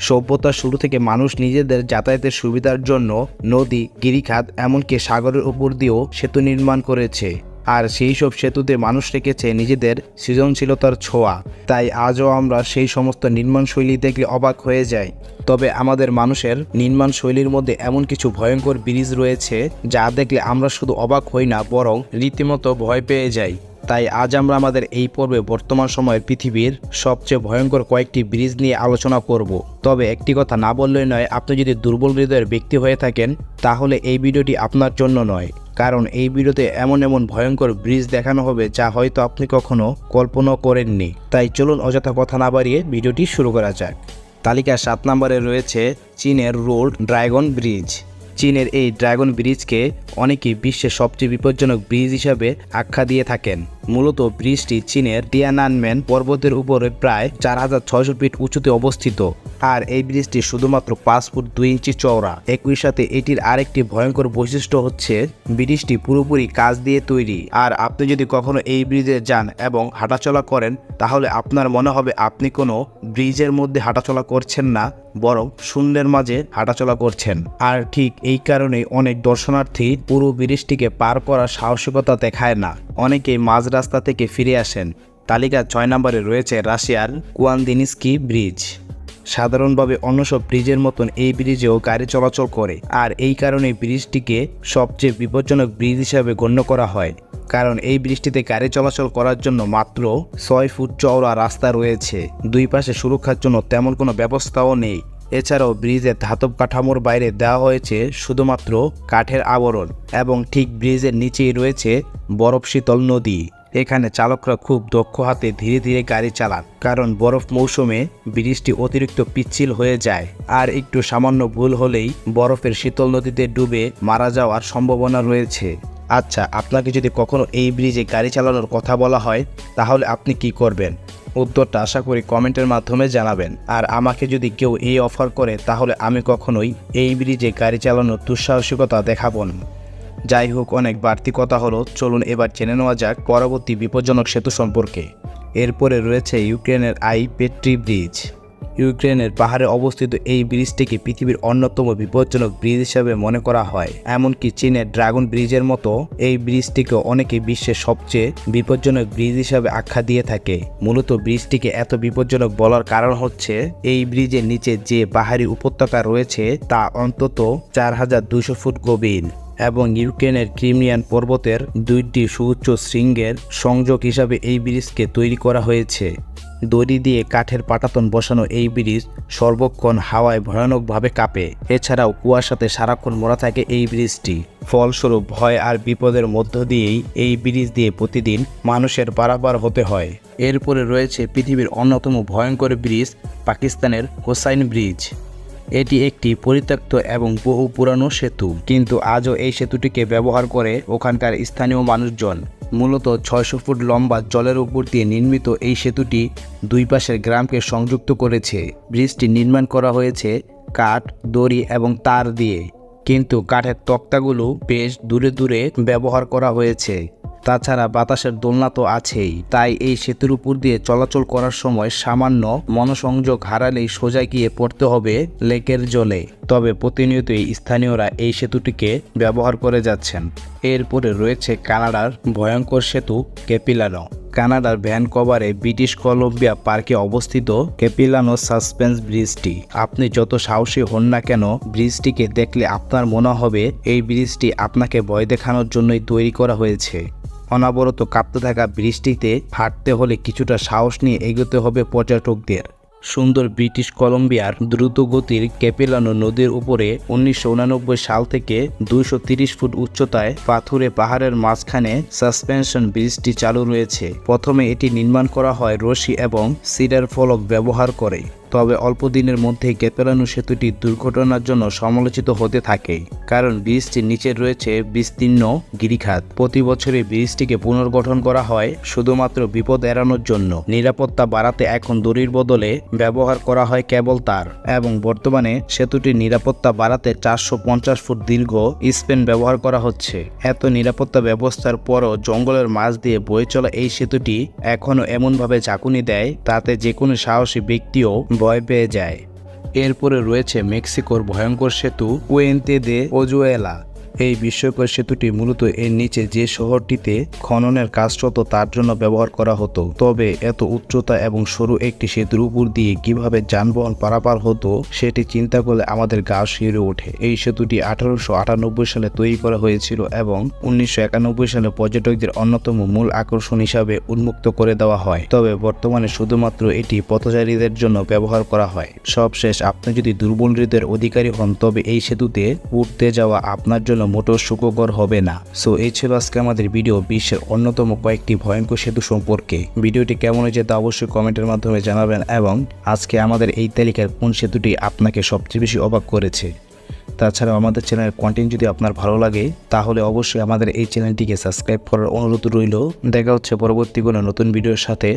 সভ্যতার শুরু থেকে মানুষ নিজেদের যাতায়াতের সুবিধার জন্য নদী, গিরিখাত এমনকি সাগরের উপর দিয়েও সেতু নির্মাণ করেছে। আর সেই সব সেতুতে মানুষ রেখেছে নিজেদের সৃজনশীলতার ছোঁয়া। তাই আজও আমরা সেই সমস্ত নির্মাণ শৈলী দেখলে অবাক হয়ে যাই। তবে আমাদের মানুষের নির্মাণ শৈলীর মধ্যে এমন কিছু ভয়ঙ্কর ব্রিজ রয়েছে যা দেখলে আমরা শুধু অবাক হই না, বরং রীতিমতো ভয় পেয়ে যাই। তাই আজ আমরা আমাদের এই পর্বে বর্তমান সময়ের পৃথিবীর সবচেয়ে ভয়ঙ্কর কয়েকটি ব্রিজ নিয়ে আলোচনা করব। তবে একটি কথা না বললেই নয়, আপনি যদি দুর্বল হৃদয়ের ব্যক্তি হয়ে থাকেন তাহলে এই ভিডিওটি আপনার জন্য নয়। কারণ এই ভিডিওতে এমন এমন ভয়ঙ্কর ব্রিজ দেখানো হবে যা হয়তো আপনি কখনো কল্পনাও করেননি। তাই চলুন অযথা কথা না বাড়িয়ে ভিডিওটি শুরু করা যাক। তালিকার 7 নম্বরে রয়েছে চীনের রোড ড্রাগন ব্রিজ। চীনের এই ড্রাগন ব্রিজকে অনেকেই বিশ্বের সবচেয়ে বিপজ্জনক ব্রিজ হিসাবে আখ্যা দিয়ে থাকেন। মূলত ব্রিজটি চীনের টিয়ানানমেন পর্বতের উপরে প্রায় 4600 ফিট উঁচুতে অবস্থিত। আর এই ব্রিজটি শুধুমাত্র 5 ফুট 2 ইঞ্চি চওড়া। একই সাথে এটির আরেকটি ভয়ঙ্কর বৈশিষ্ট্য হচ্ছে ব্রিজটি পুরোপুরি কাঁচ দিয়ে তৈরি। আর আপনি যদি কখনো এই ব্রিজে যান এবং হাঁটাচলা করেন তাহলে আপনার মনে হবে আপনি কোনো ব্রিজের মধ্যে হাঁটাচলা করছেন না, বরং শূন্যের মাঝে হাঁটাচলা করছেন। আর ঠিক এই কারণেই অনেক দর্শনার্থী পুরো ব্রিজটিকে পার করার সাহসিকতা দেখায় না, অনেকেই মাঝ রাস্তা থেকে ফিরে আসেন। তালিকার 6 নম্বরে রয়েছে রাশিয়ার কুয়ানদিনস্কি ব্রিজ। সাধারণভাবে অন্য সব ব্রিজের মতন এই ব্রিজেও গাড়ি চলাচল করে। আর এই কারণে ব্রিজটিকে সবচেয়ে বিপজ্জনক ব্রিজ হিসাবে গণ্য করা হয়। কারণ এই ব্রিজটিতে গাড়ি চলাচল করার জন্য মাত্র 6 ফুট চওড়া রাস্তা রয়েছে। দুই পাশে সুরক্ষার জন্য তেমন কোনো ব্যবস্থাও নেই। এছাড়াও ব্রিজের ধাতব কাঠামোর বাইরে দেওয়া হয়েছে শুধুমাত্র কাঠের আবরণ, এবং ঠিক ব্রিজের নিচেই রয়েছে বরফ শীতল নদী। এখানে চালকরা খুব দক্ষ হাতে ধীরে ধীরে গাড়ি চালান, কারণ বরফ মৌসুমে ব্রিজটি অতিরিক্ত পিচ্ছিল হয়ে যায়। আর একটু সামান্য ভুল হলেই বরফের শীতল নদীতে ডুবে মারা যাওয়ার সম্ভাবনা রয়েছে। আচ্ছা, আপনাকে যদি কখনো এই ব্রিজে গাড়ি চালানোর কথা বলা হয় তাহলে আপনি কি করবেন? উত্তরটা আশা করি কমেন্টের মাধ্যমে জানাবেন। আর আমাকে যদি কেউ এই অফার করে তাহলে আমি কখনোই এই ব্রিজে গাড়ি চালানোর দুঃসাহসিকতা দেখাবো না। যাই হোক, অনেক বাড়তি কথা হলো, চলুন এবার জেনে নেওয়া যাক পরবর্তী বিপজ্জনক সেতু সম্পর্কে। এরপরে রয়েছে ইউক্রেনের পেট্রি ব্রিজ। ইউক্রেনের পাহাড়ে অবস্থিত এই ব্রিজটিকে পৃথিবীর অন্যতম বিপজ্জনক ব্রিজ হিসাবে মনে করা হয়। এমনকি চীনের ড্রাগন ব্রিজের মতো এই ব্রিজটিকে অনেকে বিশ্বের সবচেয়ে বিপজ্জনক ব্রিজ হিসাবে আখ্যা দিয়ে থাকে। মূলত ব্রিজটিকে এত বিপজ্জনক বলার কারণ হচ্ছে এই ব্রিজের নিচে যে পাহাড়ি উপত্যকা রয়েছে তা অন্তত 4200 ফুট গভীর, এবং ইউক্রেনের ক্রিমিয়ান পর্বতের 2টি সুউচ্চ শৃঙ্গের সংযোগ হিসাবে এই ব্রিজকে তৈরি করা হয়েছে। দড়ি দিয়ে কাঠের পাটাতন বসানো এই ব্রিজ সর্বক্ষণ হাওয়ায় ভয়ানকভাবে কাঁপে। এছাড়াও কুয়াশাতে সারাক্ষণ মোড়া থাকে এই ব্রিজটি। ফলস্বরূপ ভয় আর বিপদের মধ্য দিয়েই এই ব্রিজ দিয়ে প্রতিদিন মানুষের পারাপার হতে হয়। এরপরে রয়েছে পৃথিবীর অন্যতম ভয়ঙ্কর ব্রিজ, পাকিস্তানের হোসাইন ব্রিজ। এটি একটি পরিত্যক্ত এবং বহু পুরানো সেতু, কিন্তু আজও এই সেতুটিকে ব্যবহার করে ওখানকার স্থানীয় মানুষজন। মূলত 600 ফুট লম্বা জলের উপর দিয়ে নির্মিত এই সেতুটি দুই পাশের গ্রামকে সংযুক্ত করেছে। ব্রিজটি নির্মাণ করা হয়েছে কাঠ, দড়ি এবং তার দিয়ে, কিন্তু কাঠের তক্তাগুলো বেশ দূরে দূরে ব্যবহার করা হয়েছে। তাছাড়া বাতাসের দোলনা তো আছেই। তাই এই সেতুর উপর দিয়ে চলাচল করার সময় সামান্য মনোসংযোগ হারালেই সোজা গিয়ে পড়তে হবে লেকের জলে। তবে প্রতিনিয়তই স্থানীয়রা এই সেতুটিকে ব্যবহার করে যাচ্ছেন। এরপরে রয়েছে কানাডার ভয়ঙ্কর সেতু ক্যাপিলানো। কানাডার ভ্যানকভারে ব্রিটিশ কলম্বিয়া পার্কে অবস্থিত ক্যাপিলানো সাসপেন্স ব্রিজটি। আপনি যত সাহসী হন না কেন, ব্রিজটিকে দেখলে আপনার মনে হবে এই ব্রিজটি আপনাকে ভয় দেখানোর জন্যই তৈরি করা হয়েছে। অনবরত কাঁপতে থাকা ব্রিজটিতে হাঁটতে হলে কিছুটা সাহস নিয়ে এগোতে হবে পর্যটকদের। সুন্দর ব্রিটিশ কলম্বিয়ার দ্রুতগতির ক্যাপিলানো নদীর উপরে 1989 সাল থেকে 230 ফুট উচ্চতায় পাথুরে পাহাড়ের মাঝখানে সাসপেনশন ব্রিজটি চালু রয়েছে। প্রথমে এটি নির্মাণ করা হয় রশি এবং সিডার ফলক ব্যবহার করে। তবে অল্প দিনের মধ্যেই ক্যাপিলানো সেতুটি দুর্ঘটনার জন্য সমালোচিত হতে থাকে, কারণ ব্রিজটির নিচে রয়েছে বিস্তীর্ণ গিরিখাত। প্রতি বছরই ব্রিজটিকে পুনর্গঠন করা হয় শুধুমাত্র বিপদ এড়ানোর জন্য। নিরাপত্তা বাড়াতে এখন দড়ির বদলে ব্যবহার করা হয় কেবল তার, এবং বর্তমানে সেতুটির নিরাপত্তা বাড়াতে 450 ফুট দীর্ঘ স্প্যান ব্যবহার করা হচ্ছে। এত নিরাপত্তা ব্যবস্থার পরও জঙ্গলের মাঝ দিয়ে বয়ে চলা এই সেতুটি এখনও এমনভাবে ঝাঁকুনি দেয় তাতে যে কোনো সাহসী ব্যক্তিও ভয় পেয়ে যায়। এরপরে রয়েছে মেক্সিকোর ভয়ঙ্কর সেতু পুয়েন্তে দে ওজুয়েলা। এই বিস্ময়কর সেতুটি মূলত এর নিচে যে শহরটিতে খননের কাজ চলত তার জন্য ব্যবহার করা হতো। তবে এত উচ্চতা এবং সরু একটি সেতুর উপর দিয়ে কিভাবে যানবাহন পারাপার হতো সেটি চিন্তা করলে আমাদের গা শিউরে ওঠে। এই সেতুটি 1898 সালে তৈরি করা হয়েছিল এবং 1991 সালে পর্যটকদের অন্যতম মূল আকর্ষণ হিসাবে উন্মুক্ত করে দেওয়া হয়। তবে বর্তমানে শুধুমাত্র এটি পথচারীদের জন্য ব্যবহার করা হয়। সবশেষ, আপনি যদি দুর্বল হৃদয়ের অধিকারী হন তবে এই সেতুতে উঠতে যাওয়া আপনার জন্য মোটেও সুখকর হবে না। সো এই ছিল আজকে আমাদের ভিডিও বিশ্বের অন্যতম কয়েকটি ভয়ঙ্কর সেতু সম্পর্কে। ভিডিওটি কেমন হয়েছে তা অবশ্যই কমেন্টের মাধ্যমে জানাবেন এবং আজকে আমাদের এই তালিকার কোন সেতুটি আপনাকে সবচেয়ে বেশি অবাক করেছে। তাছাড়াও আমাদের চ্যানেলের কন্টেন্ট যদি আপনার ভালো লাগে তাহলে অবশ্যই আমাদের এই চ্যানেলটিকে সাবস্ক্রাইব করার অনুরোধ রইল। দেখা হচ্ছে পরবর্তী কোনো নতুন ভিডিওর সাথে।